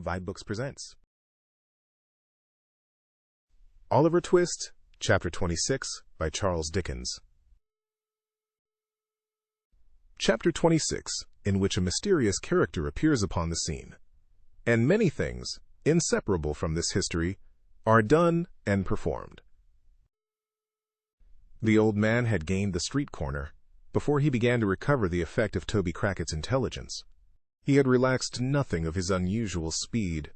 vibeBooks presents Oliver Twist, Chapter 26, by Charles Dickens. Chapter 26, in which a mysterious character appears upon the scene. And many things, inseparable from this history, are done and performed. The old man had gained the street corner before he began to recover the effect of Toby Crackett's intelligence. He had relaxed nothing of his unusual speed,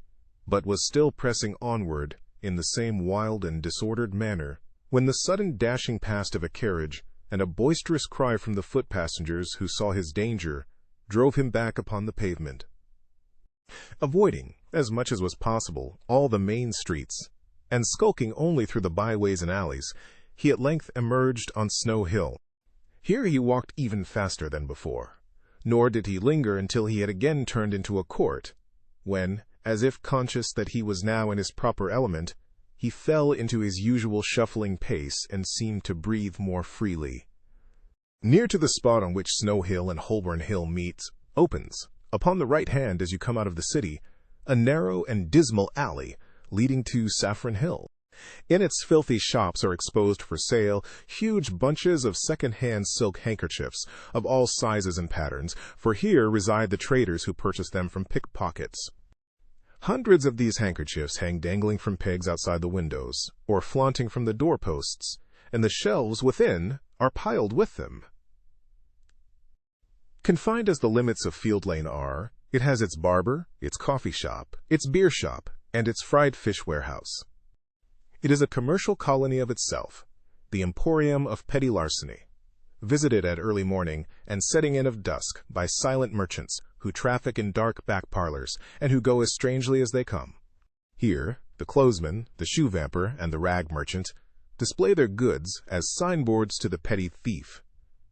but was still pressing onward in the same wild and disordered manner, when the sudden dashing past of a carriage and a boisterous cry from the foot passengers who saw his danger drove him back upon the pavement. Avoiding, as much as was possible, all the main streets, and skulking only through the byways and alleys, he at length emerged on Snow Hill. Here he walked even faster than before, nor did he linger until he had again turned into a court, when, as if conscious that he was now in his proper element, he fell into his usual shuffling pace and seemed to breathe more freely. Near to the spot on which Snow Hill and Holborn Hill meet, opens, upon the right hand as you come out of the city, a narrow and dismal alley leading to Saffron Hill. In its filthy shops are exposed for sale huge bunches of second-hand silk handkerchiefs of all sizes and patterns, for here reside the traders who purchase them from pickpockets. Hundreds of these handkerchiefs hang dangling from pegs outside the windows, or flaunting from the doorposts, and the shelves within are piled with them. Confined as the limits of Field Lane are, it has its barber, its coffee shop, its beer shop, and its fried fish warehouse. It is a commercial colony of itself, the emporium of petty larceny, visited at early morning and setting in of dusk by silent merchants who traffic in dark back parlors and who go as strangely as they come. Here, the clothesman, the shoe vamper, and the rag merchant display their goods as signboards to the petty thief.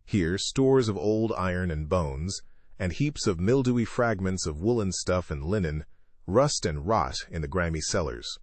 Here, stores of old iron and bones, and heaps of mildewy fragments of woolen stuff and linen, rust and rot in the grimy cellars.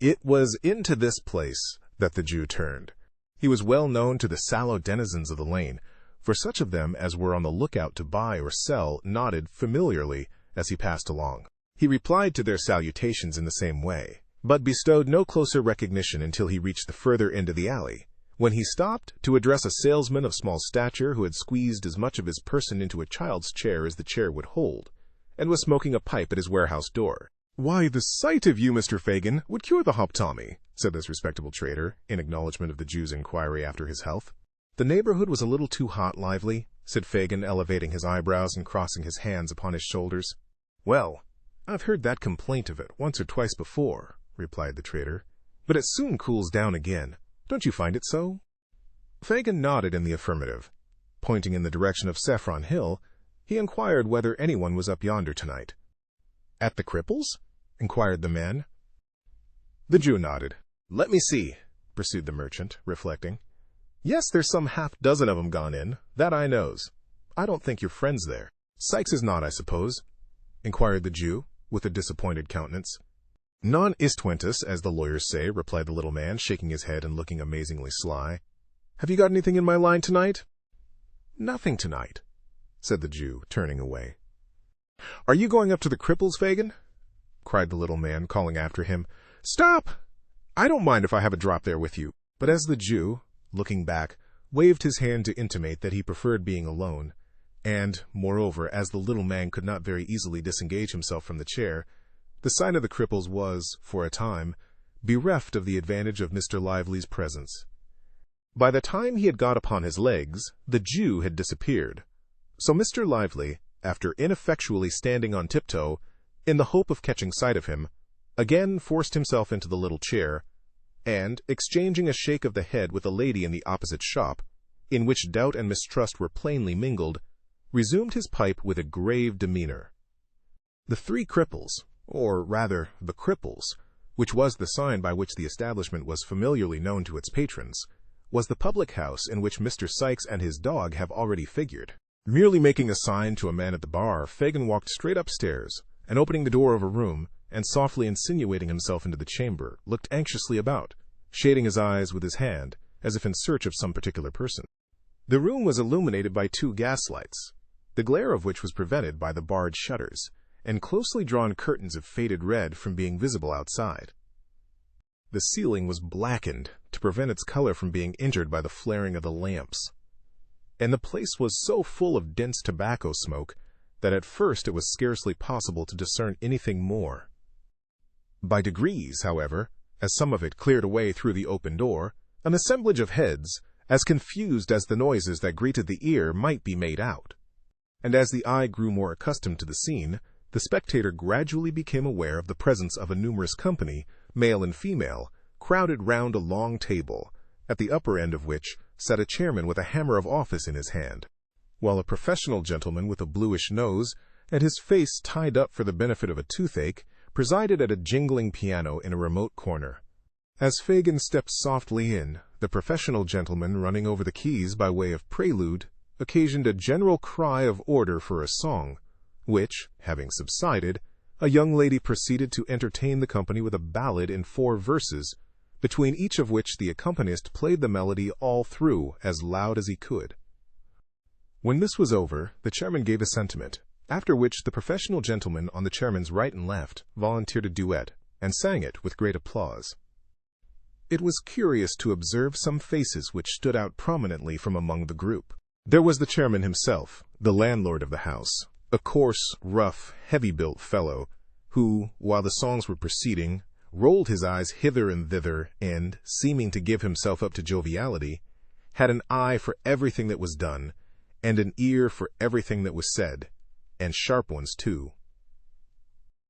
It was into this place that the Jew turned. He was well known to the sallow denizens of the lane, for such of them as were on the lookout to buy or sell nodded familiarly as he passed along. He replied to their salutations in the same way, but bestowed no closer recognition until he reached the further end of the alley, when he stopped to address a salesman of small stature who had squeezed as much of his person into a child's chair as the chair would hold, and was smoking a pipe at his warehouse door. "Why, the sight of you, Mr. Fagin, would cure the hop-tommy," said this respectable trader, in acknowledgment of the Jew's inquiry after his health. "The neighborhood was a little too hot lively," said Fagin, elevating his eyebrows and crossing his hands upon his shoulders. "Well, I've heard that complaint of it once or twice before," replied the trader, "but it soon cools down again. Don't you find it so?" Fagin nodded in the affirmative. Pointing in the direction of Saffron Hill, he inquired whether anyone was up yonder tonight. "At the Cripples?" inquired the man. The Jew nodded. "Let me see," pursued the merchant, reflecting. "Yes, there's some half-dozen of 'em gone in, that I knows. I don't think your friend's there." "Sykes is not, I suppose?" inquired the Jew, with a disappointed countenance. "Non istwentus, as the lawyers say," replied the little man, shaking his head and looking amazingly sly. "Have you got anything in my line tonight?" "Nothing tonight," said the Jew, turning away. "Are you going up to the Cripples, Fagin?" cried the little man, calling after him. "Stop! I don't mind if I have a drop there with you." But as the Jew, looking back, waved his hand to intimate that he preferred being alone, and, moreover, as the little man could not very easily disengage himself from the chair, the sign of the Cripples was, for a time, bereft of the advantage of Mr. Lively's presence. By the time he had got upon his legs, the Jew had disappeared. So Mr. Lively, after ineffectually standing on tiptoe, in the hope of catching sight of him, again forced himself into the little chair, and, exchanging a shake of the head with a lady in the opposite shop, in which doubt and mistrust were plainly mingled, resumed his pipe with a grave demeanor. The Three Cripples, or rather the Cripples, which was the sign by which the establishment was familiarly known to its patrons, was the public house in which Mr. Sykes and his dog have already figured. Merely making a sign to a man at the bar, Fagin walked straight upstairs, and opening the door of a room, and softly insinuating himself into the chamber, looked anxiously about, shading his eyes with his hand, as if in search of some particular person. The room was illuminated by 2 gas lights, the glare of which was prevented by the barred shutters, and closely drawn curtains of faded red from being visible outside. The ceiling was blackened to prevent its color from being injured by the flaring of the lamps, and the place was so full of dense tobacco smoke that at first it was scarcely possible to discern anything more. By degrees, however, as some of it cleared away through the open door, an assemblage of heads, as confused as the noises that greeted the ear, might be made out. And as the eye grew more accustomed to the scene, the spectator gradually became aware of the presence of a numerous company, male and female, crowded round a long table, at the upper end of which sat a chairman with a hammer of office in his hand, while a professional gentleman with a bluish nose, and his face tied up for the benefit of a toothache, presided at a jingling piano in a remote corner. As Fagin stepped softly in, the professional gentleman, running over the keys by way of prelude, occasioned a general cry of order for a song, which, having subsided, a young lady proceeded to entertain the company with a ballad in 4 verses, between each of which the accompanist played the melody all through as loud as he could. When this was over, the chairman gave a sentiment, after which the professional gentleman on the chairman's right and left volunteered a duet, and sang it with great applause. It was curious to observe some faces which stood out prominently from among the group. There was the chairman himself, the landlord of the house, a coarse, rough, heavy-built fellow, who, while the songs were proceeding, rolled his eyes hither and thither, and, seeming to give himself up to joviality, had an eye for everything that was done, and an ear for everything that was said, and sharp ones too.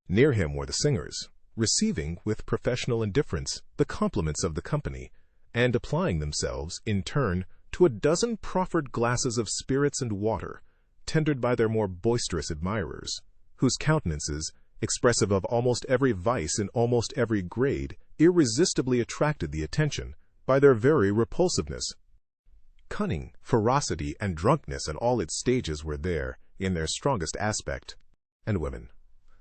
Near him were the singers, receiving with professional indifference the compliments of the company, and applying themselves, in turn, to a dozen proffered glasses of spirits and water, tendered by their more boisterous admirers, whose countenances, expressive of almost every vice in almost every grade, irresistibly attracted the attention by their very repulsiveness. Cunning, ferocity, and drunkenness in all its stages were there, in their strongest aspect, and women,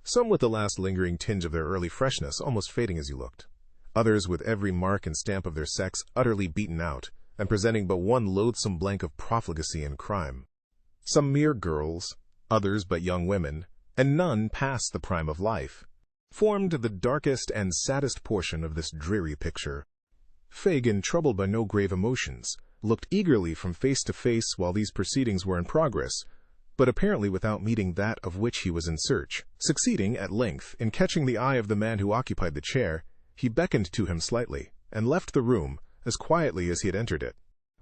some with the last lingering tinge of their early freshness almost fading as you looked, others with every mark and stamp of their sex utterly beaten out, and presenting but one loathsome blank of profligacy and crime. Some mere girls, others but young women, and none past the prime of life, formed the darkest and saddest portion of this dreary picture. Fagin, troubled by no grave emotions, looked eagerly from face to face while these proceedings were in progress, but apparently without meeting that of which he was in search. Succeeding, at length, in catching the eye of the man who occupied the chair, he beckoned to him slightly, and left the room as quietly as he had entered it.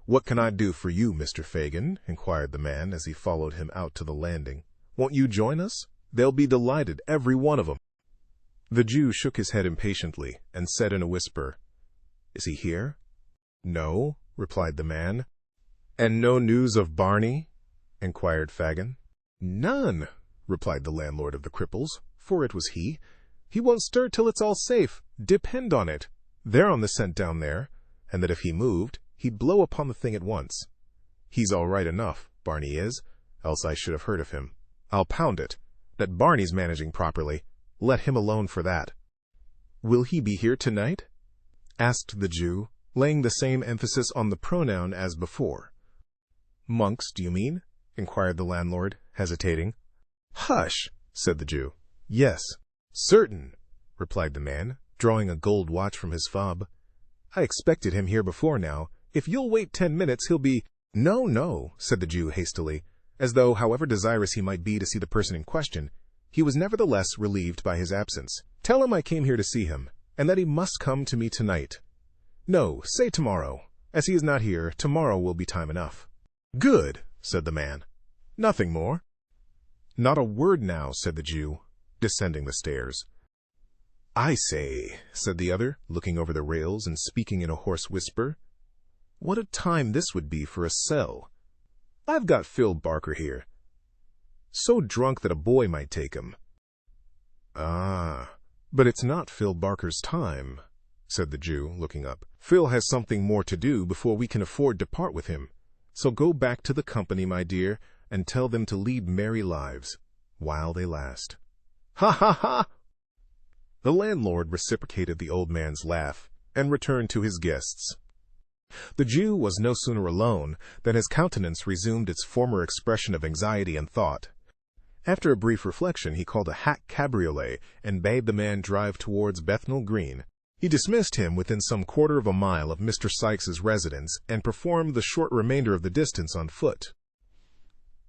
"What can I do for you, Mr. Fagin?" inquired the man as he followed him out to the landing. "Won't you join us? They'll be delighted, every one of 'em." The Jew shook his head impatiently, and said in a whisper, "Is he here?" "No," replied the man. "And no news of Barney?" inquired Fagin. "None," replied the landlord of the Cripples, for it was he. "He won't stir till it's all safe. Depend on it. They're on the scent down there, and that if he moved, he'd blow upon the thing at once. He's all right enough, Barney is, else I should have heard of him. I'll pound it, that Barney's managing properly. Let him alone for that." "Will he be here tonight?" asked the Jew, laying the same emphasis on the pronoun as before. "Monks, do you mean?" inquired the landlord, hesitating. "Hush," said the Jew. "Yes, certain," replied the man, drawing a gold watch from his fob. "I expected him here before now. If you'll wait 10 minutes, he'll be—" "No, no," said the Jew hastily, as though, however desirous he might be to see the person in question, he was nevertheless relieved by his absence. "Tell him I came here to see him, and that he must come to me tonight. No, say tomorrow. As he is not here, tomorrow will be time enough." "Good," said the man. "Nothing more?" "Not a word now," said the Jew, descending the stairs. "I say," said the other, looking over the rails and speaking in a hoarse whisper, "what a time this would be for a cell. I've got Phil Barker here. So drunk that a boy might take him." "Ah, but it's not Phil Barker's time," said the Jew, looking up. "Phil has something more to do before we can afford to part with him. So go back to the company, my dear, and tell them to lead merry lives, while they last." "Ha, ha, ha!" The landlord reciprocated the old man's laugh, and returned to his guests. The Jew was no sooner alone than his countenance resumed its former expression of anxiety and thought, After a brief reflection, he called a hack cabriolet and bade the man drive towards Bethnal Green. He dismissed him within some quarter of a mile of Mr. Sikes's residence and performed the short remainder of the distance on foot.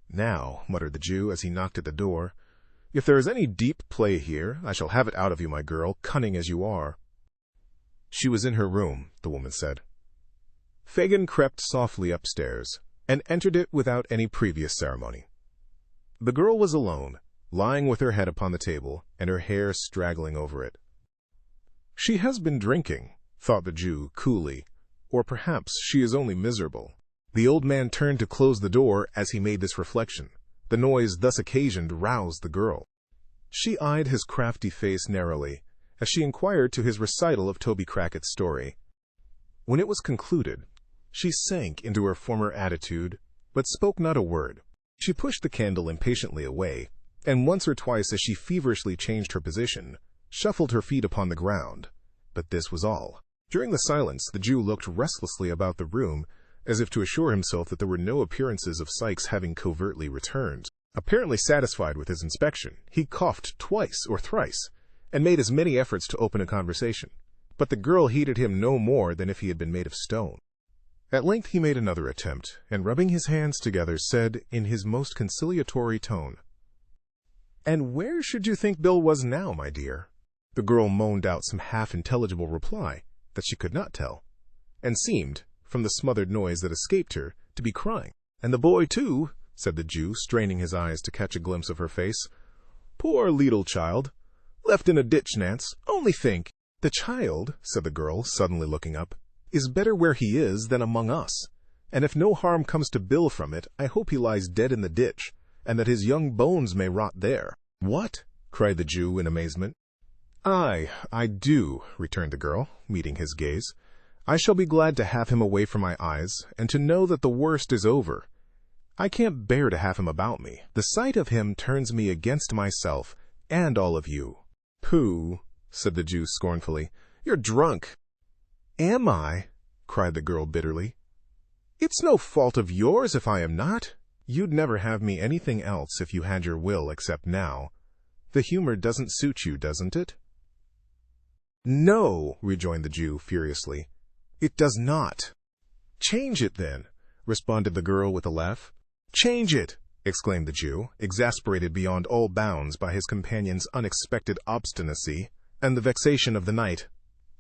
"Now," muttered the Jew as he knocked at the door, "if there is any deep play here, I shall have it out of you, my girl, cunning as you are." "She was in her room," the woman said. Fagin crept softly upstairs and entered it without any previous ceremony. The girl was alone, lying with her head upon the table and her hair straggling over it. "She has been drinking," thought the Jew coolly, "or perhaps she is only miserable." The old man turned to close the door as he made this reflection. The noise thus occasioned roused the girl. She eyed his crafty face narrowly as she inquired to his recital of Toby Crackett's story. When it was concluded, she sank into her former attitude, but spoke not a word. She pushed the candle impatiently away, and once or twice as she feverishly changed her position, shuffled her feet upon the ground. But this was all. During the silence, the Jew looked restlessly about the room, as if to assure himself that there were no appearances of Sikes having covertly returned. Apparently satisfied with his inspection, he coughed twice or thrice, and made as many efforts to open a conversation. But the girl heeded him no more than if he had been made of stone. At length he made another attempt, and rubbing his hands together, said in his most conciliatory tone, "And where should you think Bill was now, my dear?" The girl moaned out some half-intelligible reply that she could not tell, and seemed, from the smothered noise that escaped her, to be crying. "And the boy, too," said the Jew, straining his eyes to catch a glimpse of her face. "Poor leetle child, left in a ditch, Nance. Only think." "The child," said the girl, suddenly looking up, "is better where he is than among us, and if no harm comes to Bill from it, I hope he lies dead in the ditch, and that his young bones may rot there." "What?" cried the Jew in amazement. "Aye, I do," returned the girl, meeting his gaze. "I shall be glad to have him away from my eyes, and to know that the worst is over. I can't bear to have him about me. The sight of him turns me against myself and all of you." "Pooh," said the Jew scornfully. "You're drunk." "Am I?" cried the girl bitterly. "It's no fault of yours if I am not. You'd never have me anything else if you had your will except now. The humor doesn't suit you, doesn't it?" "No," rejoined the Jew furiously. "It does not." "Change it, then," responded the girl with a laugh. "Change it," exclaimed the Jew, exasperated beyond all bounds by his companion's unexpected obstinacy and the vexation of the night.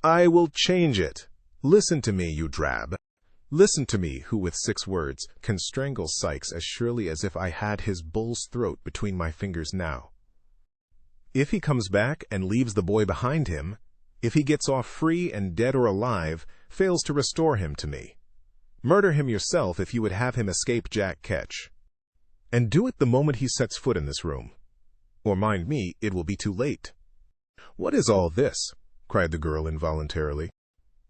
"I will change it. Listen to me, you drab. Listen to me, who with 6 words can strangle Sikes as surely as if I had his bull's throat between my fingers now. If he comes back and leaves the boy behind him, if he gets off free and dead or alive, fails to restore him to me, murder him yourself if you would have him escape Jack Ketch. And do it the moment he sets foot in this room, or mind me, it will be too late." "What is all this?" cried the girl involuntarily.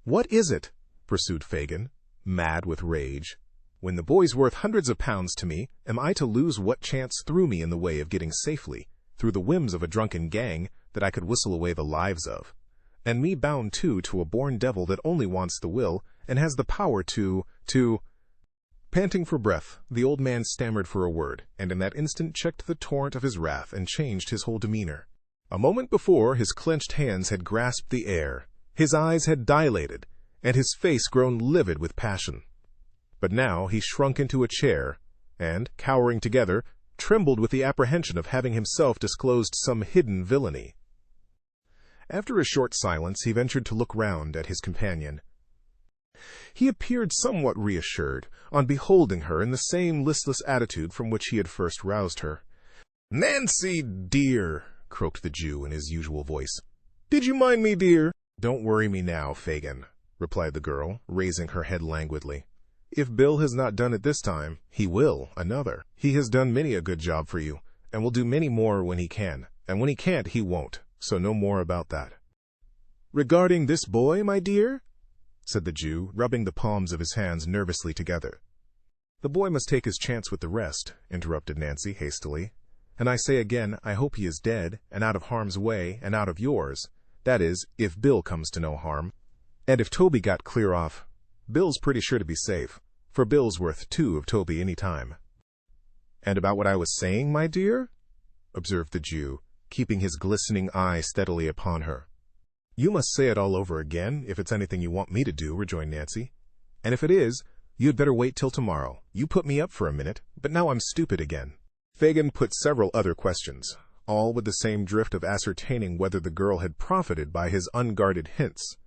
"What is it?" pursued Fagin, mad with rage. "When the boy's worth hundreds of pounds to me, am I to lose what chance threw me in the way of getting safely, through the whims of a drunken gang that I could whistle away the lives of? And me bound, too, to a born devil that only wants the will, and has the power to... Panting for breath, the old man stammered for a word, and in that instant checked the torrent of his wrath and changed his whole demeanor. A moment before, his clenched hands had grasped the air, his eyes had dilated, and his face grown livid with passion. But now he shrunk into a chair, and, cowering together, trembled with the apprehension of having himself disclosed some hidden villainy. After a short silence, he ventured to look round at his companion. He appeared somewhat reassured on beholding her in the same listless attitude from which he had first roused her. "Nancy, dear," croaked the Jew in his usual voice. "Did you mind me, dear?" "Don't worry me now, Fagin," replied the girl, raising her head languidly. "If Bill has not done it this time, he will another. He has done many a good job for you, and will do many more when he can, and when he can't, he won't, so no more about that." "Regarding this boy, my dear?" said the Jew, rubbing the palms of his hands nervously together. "The boy must take his chance with the rest," interrupted Nancy hastily. "And I say again, I hope he is dead, and out of harm's way, and out of yours. That is, if Bill comes to no harm. And if Toby got clear off, Bill's pretty sure to be safe, for Bill's worth 2 of Toby any time." "And about what I was saying, my dear?" observed the Jew, keeping his glistening eye steadily upon her. "You must say it all over again, if it's anything you want me to do," rejoined Nancy. "And if it is, you'd better wait till tomorrow. You put me up for a minute, but now I'm stupid again." Fagin put several other questions, all with the same drift of ascertaining whether the girl had profited by his unguarded hints.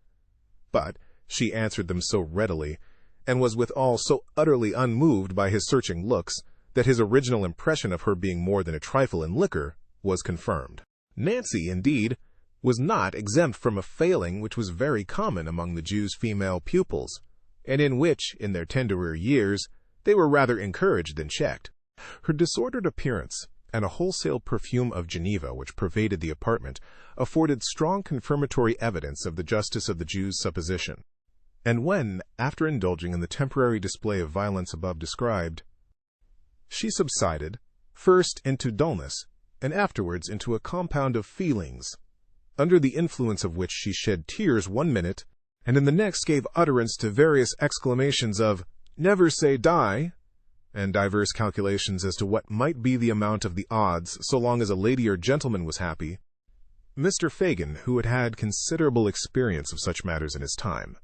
But she answered them so readily, and was withal so utterly unmoved by his searching looks, that his original impression of her being more than a trifle in liquor was confirmed. Nancy, indeed, was not exempt from a failing which was very common among the Jew's female pupils, and in which, in their tenderer years, they were rather encouraged than checked. Her disordered appearance, and a wholesale perfume of Geneva which pervaded the apartment, afforded strong confirmatory evidence of the justice of the Jew's supposition. And when, after indulging in the temporary display of violence above described, she subsided, first into dullness, and afterwards into a compound of feelings, under the influence of which she shed tears one minute, and in the next gave utterance to various exclamations of "Never say die," and divers calculations as to what might be the amount of the odds so long as a lady or gentleman was happy, Mr. Fagin, who had had considerable experience of such matters in his time,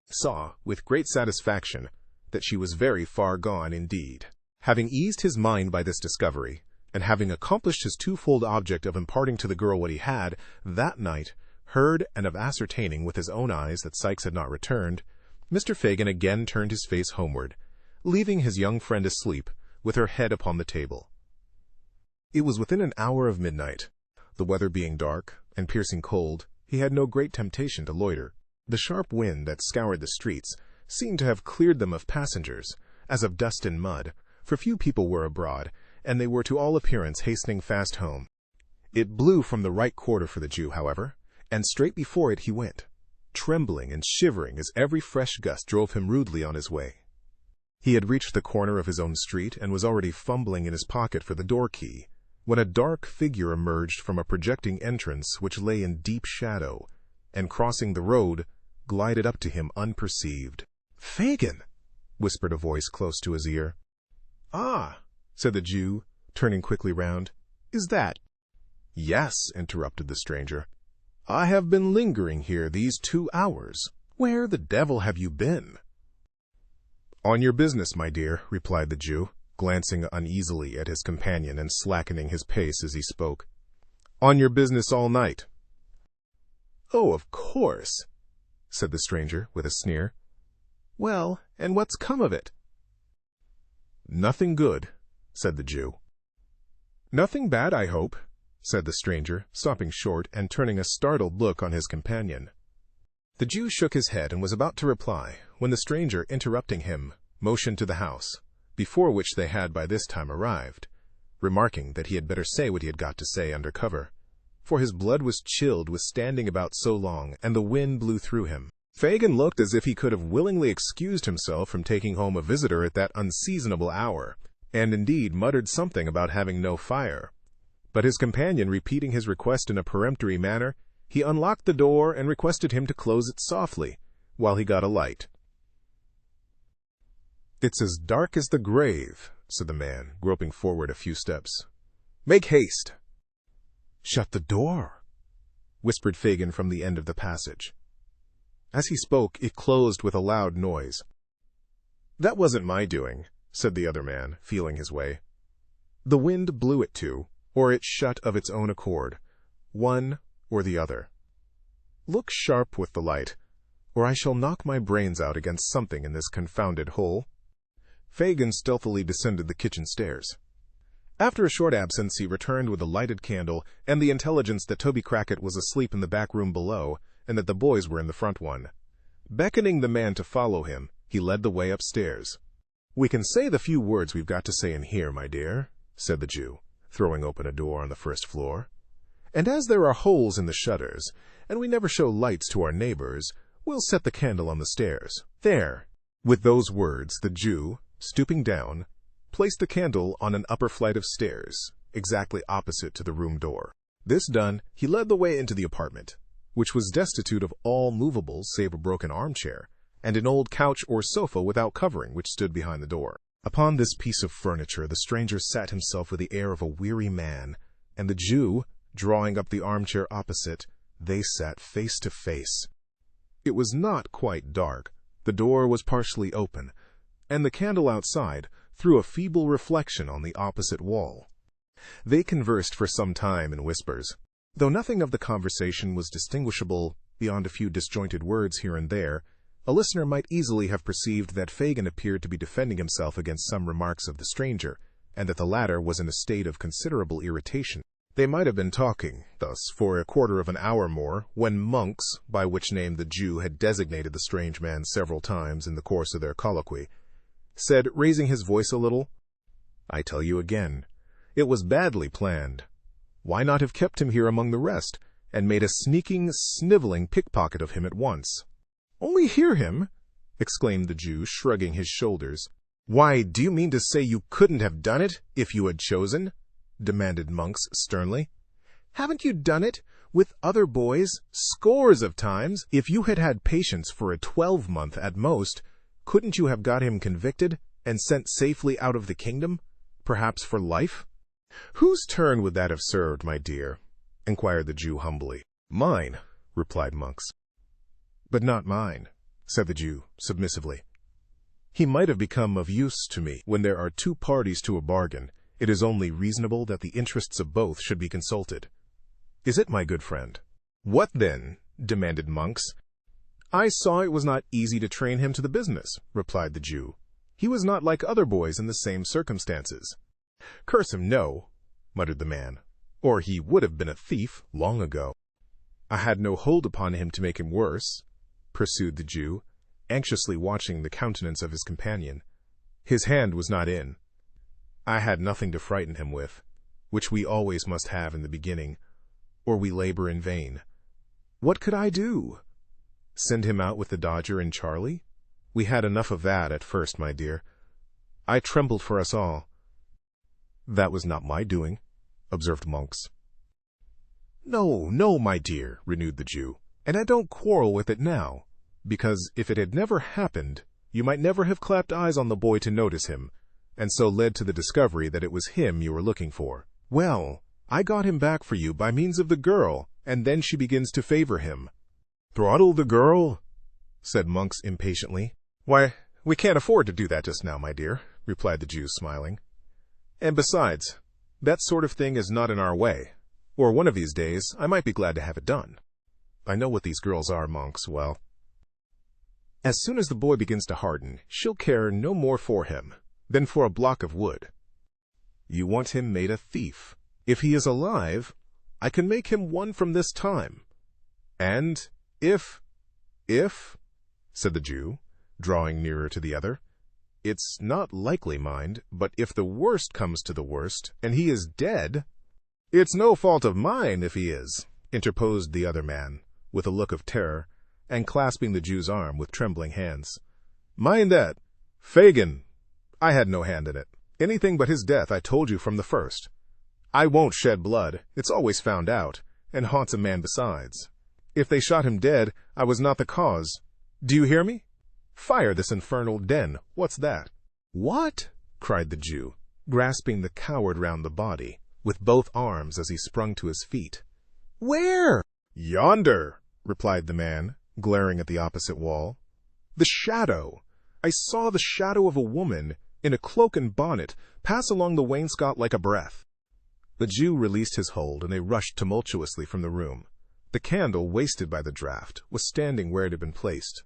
saw, with great satisfaction, that she was very far gone indeed. Having eased his mind by this discovery, and having accomplished his twofold object of imparting to the girl what he had, that night, heard and of ascertaining with his own eyes that Sikes had not returned, Mr. Fagin again turned his face homeward, leaving his young friend asleep, with her head upon the table. It was within an hour of midnight. The weather being dark, and piercing cold, he had no great temptation to loiter. The sharp wind that scoured the streets seemed to have cleared them of passengers, as of dust and mud, for few people were abroad, and they were to all appearance hastening fast home. It blew from the right quarter for the Jew, however, and straight before it he went, trembling and shivering as every fresh gust drove him rudely on his way. He had reached the corner of his own street, and was already fumbling in his pocket for the door-key, when a dark figure emerged from a projecting entrance which lay in deep shadow, and crossing the road, glided up to him unperceived. "Fagin!" whispered a voice close to his ear. "Ah," said the Jew, turning quickly round. "Is that—" "Yes," interrupted the stranger. "I have been lingering here these 2 hours. Where the devil have you been?" "On your business, my dear," replied the Jew, glancing uneasily at his companion and slackening his pace as he spoke. "On your business all night." "Oh, of course," said the stranger with a sneer. "Well, and what's come of it?" "Nothing good," said the Jew. "Nothing bad, I hope," said the stranger, stopping short and turning a startled look on his companion. The Jew shook his head and was about to reply, when the stranger, interrupting him, motioned to the house, before which they had by this time arrived, remarking that he had better say what he had got to say under cover, for his blood was chilled with standing about so long, and the wind blew through him. Fagin looked as if he could have willingly excused himself from taking home a visitor at that unseasonable hour, and indeed muttered something about having no fire. But his companion repeating his request in a peremptory manner, he unlocked the door and requested him to close it softly, while he got a light. "It's as dark as the grave," said the man, groping forward a few steps. "Make haste." "Shut the door," whispered Fagin from the end of the passage. As he spoke, it closed with a loud noise. "That wasn't my doing," said the other man, feeling his way. "The wind blew it to, or it shut of its own accord, one or the other. Look sharp with the light, or I shall knock my brains out against something in this confounded hole." Fagin stealthily descended the kitchen stairs. After a short absence he returned with a lighted candle and the intelligence that Toby Crackit was asleep in the back room below, and that the boys were in the front one. Beckoning the man to follow him, he led the way upstairs. "We can say the few words we've got to say in here, my dear," said the Jew, throwing open a door on the first floor. "And as there are holes in the shutters, and we never show lights to our neighbors, we'll set the candle on the stairs. There." With those words, the Jew, stooping down, placed the candle on an upper flight of stairs, exactly opposite to the room door. This done, he led the way into the apartment, which was destitute of all movables save a broken armchair, and an old couch or sofa without covering which stood behind the door. Upon this piece of furniture the stranger sat himself with the air of a weary man, and the Jew, drawing up the armchair opposite, they sat face to face. It was not quite dark. The door was partially open, and the candle outside threw a feeble reflection on the opposite wall. They conversed for some time in whispers. Though nothing of the conversation was distinguishable beyond a few disjointed words here and there, a listener might easily have perceived that Fagin appeared to be defending himself against some remarks of the stranger, and that the latter was in a state of considerable irritation. They might have been talking thus for a quarter of an hour more, when Monks, by which name the Jew had designated the strange man several times in the course of their colloquy, said, raising his voice a little, "I tell you again, it was badly planned. Why not have kept him here among the rest, and made a sneaking, sniveling pickpocket of him at once?" "Only hear him!" exclaimed the Jew, shrugging his shoulders. "Why, do you mean to say you couldn't have done it, if you had chosen?" demanded Monks sternly. "Haven't you done it, with other boys, scores of times? If you had had patience for a 12-month at most, couldn't you have got him convicted, and sent safely out of the kingdom, perhaps for life?" "Whose turn would that have served, my dear?" inquired the Jew humbly. "Mine," replied Monks. "But not mine," said the Jew submissively. "He might have become of use to me. When there are two parties to a bargain, it is only reasonable that the interests of both should be consulted. Is it, my good friend?" "What then?" demanded Monks. "I saw it was not easy to train him to the business," replied the Jew. "He was not like other boys in the same circumstances." "Curse him, no," muttered the man, "or he would have been a thief long ago." "I had no hold upon him to make him worse," pursued the Jew, anxiously watching the countenance of his companion. "His hand was not in. I had nothing to frighten him with, which we always must have in the beginning, or we labor in vain. What could I do? Send him out with the Dodger and Charlie? We had enough of that at first, my dear. I trembled for us all." "That was not my doing," observed Monks. "No, no, my dear," renewed the Jew, "and I don't quarrel with it now, because if it had never happened, you might never have clapped eyes on the boy to notice him, and so led to the discovery that it was him you were looking for. Well, I got him back for you by means of the girl, and then she begins to favor him." "Throttle the girl?" said Monks impatiently. "Why, we can't afford to do that just now, my dear," replied the Jew, smiling. "And besides, that sort of thing is not in our way, or one of these days I might be glad to have it done. I know what these girls are, Monks, well. As soon as the boy begins to harden, she'll care no more for him than for a block of wood. You want him made a thief. If he is alive, I can make him one from this time. And if, said the Jew, drawing nearer to the other, it's not likely, mind, but if the worst comes to the worst, and he is dead—" "It's no fault of mine if he is," interposed the other man, with a look of terror, and clasping the Jew's arm with trembling hands. "Mind that, Fagin, I had no hand in it. Anything but his death I told you from the first. I won't shed blood, it's always found out, and haunts a man besides. If they shot him dead, I was not the cause. Do you hear me? Fire this infernal den, what's that?" "What?" cried the Jew, grasping the coward round the body, with both arms as he sprung to his feet. "Where?" "Yonder," replied the man, glaring at the opposite wall. "The shadow! I saw the shadow of a woman, in a cloak and bonnet, pass along the wainscot like a breath." The Jew released his hold, and they rushed tumultuously from the room. The candle, wasted by the draught, was standing where it had been placed.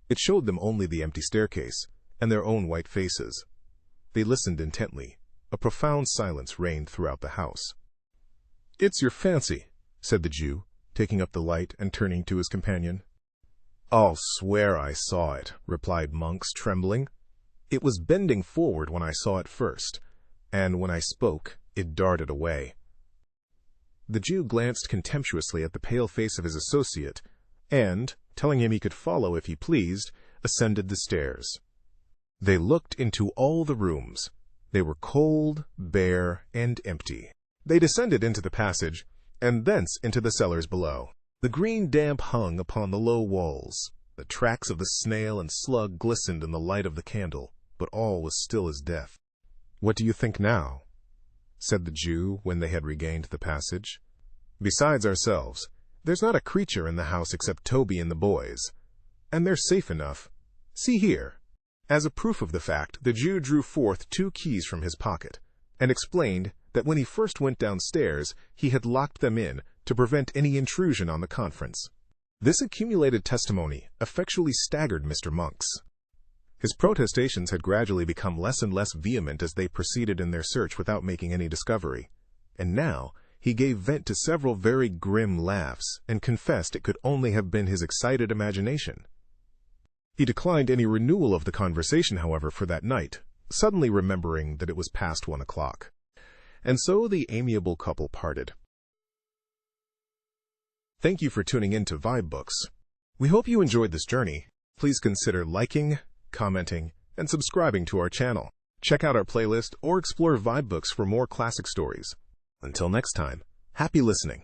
It showed them only the empty staircase, and their own white faces. They listened intently. A profound silence reigned throughout the house. "It's your fancy," said the Jew, taking up the light and turning to his companion. "I'll swear I saw it," replied Monks, trembling. "It was bending forward when I saw it first, and when I spoke, it darted away." The Jew glanced contemptuously at the pale face of his associate, and, telling him he could follow if he pleased, ascended the stairs. They looked into all the rooms. They were cold, bare, and empty. They descended into the passage, and thence into the cellars below. The green damp hung upon the low walls. The tracks of the snail and slug glistened in the light of the candle. but all was still as death. "What do you think now?" said the Jew when they had regained the passage. "Besides ourselves, there's not a creature in the house except Toby and the boys, and they're safe enough. See here." As a proof of the fact, the Jew drew forth 2 keys from his pocket, and explained that when he first went downstairs, he had locked them in to prevent any intrusion on the conference. This accumulated testimony effectually staggered Mr. Monks. His protestations had gradually become less and less vehement as they proceeded in their search without making any discovery, and now he gave vent to several very grim laughs and confessed it could only have been his excited imagination. He declined any renewal of the conversation, however, for that night, suddenly remembering that it was past 1 o'clock. And so the amiable couple parted. Thank you for tuning in to vibeBooks. We hope you enjoyed this journey. Please consider liking, commenting, and subscribing to our channel. Check out our playlist or explore vibeBooks for more classic stories. Until next time, happy listening.